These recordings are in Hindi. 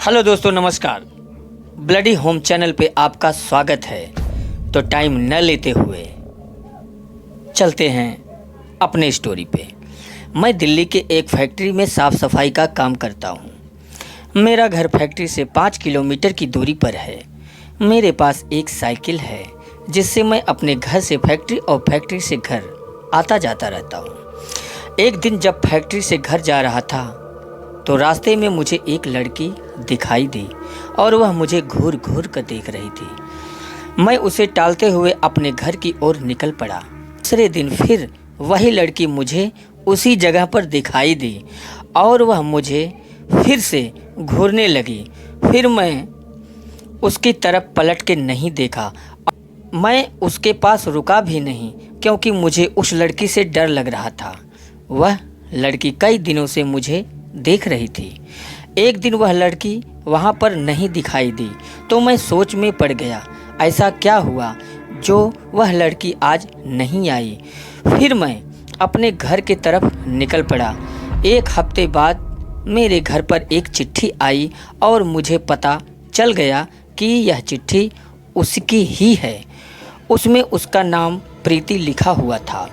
हेलो दोस्तों, नमस्कार। ब्लडी होम चैनल पे आपका स्वागत है। तो टाइम न लेते हुए चलते हैं अपने स्टोरी पे। मैं दिल्ली के एक फैक्ट्री में साफ़ सफाई का काम करता हूँ। मेरा घर फैक्ट्री से 5 किलोमीटर की दूरी पर है। मेरे पास एक साइकिल है जिससे मैं अपने घर से फैक्ट्री और फैक्ट्री से घर आता जाता रहता हूँ। एक दिन जब फैक्ट्री से घर जा रहा था तो रास्ते में मुझे एक लड़की दिखाई दी और वह मुझे घूर घूर कर देख रही थी। मैं उसे टालते हुए अपने घर की ओर निकल पड़ा। दूसरे दिन फिर वही लड़की मुझे उसी जगह पर दिखाई दी और वह मुझे फिर से घूरने लगी। फिर मैं उसकी तरफ पलट के नहीं देखा। मैं उसके पास रुका भी नहीं क्योंकि मुझे उस लड़की से डर लग रहा था। वह लड़की कई दिनों से मुझे देख रही थी। एक दिन वह लड़की वहाँ पर नहीं दिखाई दी तो मैं सोच में पड़ गया, ऐसा क्या हुआ जो वह लड़की आज नहीं आई। फिर मैं अपने घर की तरफ निकल पड़ा। एक हफ्ते बाद मेरे घर पर एक चिट्ठी आई और मुझे पता चल गया कि यह चिट्ठी उसकी ही है। उसमें उसका नाम प्रीति लिखा हुआ था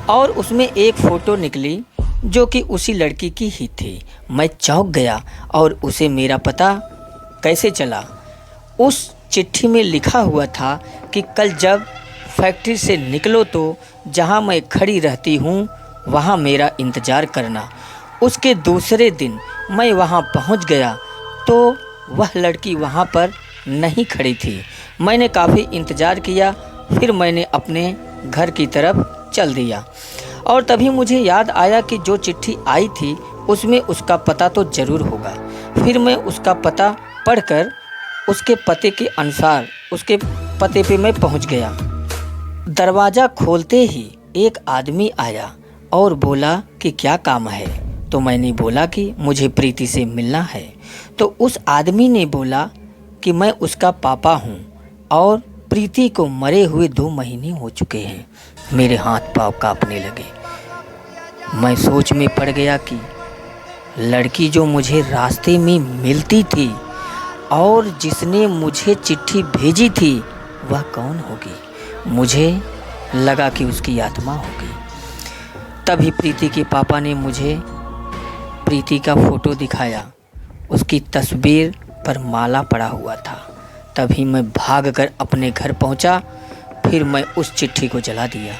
और उसमें एक फ़ोटो निकली जो कि उसी लड़की की ही थी। मैं चौंक गया और उसे मेरा पता कैसे चला। उस चिट्ठी में लिखा हुआ था कि कल जब फैक्ट्री से निकलो तो जहां मैं खड़ी रहती हूं वहां मेरा इंतज़ार करना। उसके दूसरे दिन मैं वहां पहुंच गया तो वह लड़की वहां पर नहीं खड़ी थी। मैंने काफ़ी इंतज़ार किया, फिर मैंने अपने घर की तरफ चल दिया और तभी मुझे याद आया कि जो चिट्ठी आई थी उसमें उसका पता तो ज़रूर होगा। फिर मैं उसका पता पढ़कर उसके पते के अनुसार उसके पते पे मैं पहुंच गया। दरवाज़ा खोलते ही एक आदमी आया और बोला कि क्या काम है। तो मैंने बोला कि मुझे प्रीति से मिलना है। तो उस आदमी ने बोला कि मैं उसका पापा हूँ और प्रीति को मरे हुए 2 महीने हो चुके हैं। मेरे हाथ पाँव कांपने लगे। मैं सोच में पड़ गया कि लड़की जो मुझे रास्ते में मिलती थी और जिसने मुझे चिट्ठी भेजी थी वह कौन होगी। मुझे लगा कि उसकी आत्मा होगी। तभी प्रीति के पापा ने मुझे प्रीति का फ़ोटो दिखाया। उसकी तस्वीर पर माला पड़ा हुआ था। तभी मैं भागकर अपने घर पहुंचा। फिर मैं उस चिट्ठी को जला दिया।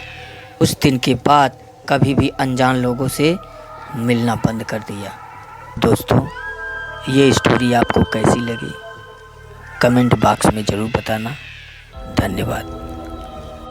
उस दिन के बाद कभी भी अनजान लोगों से मिलना बंद कर दिया। दोस्तों, ये स्टोरी आपको कैसी लगी कमेंट बॉक्स में ज़रूर बताना। धन्यवाद।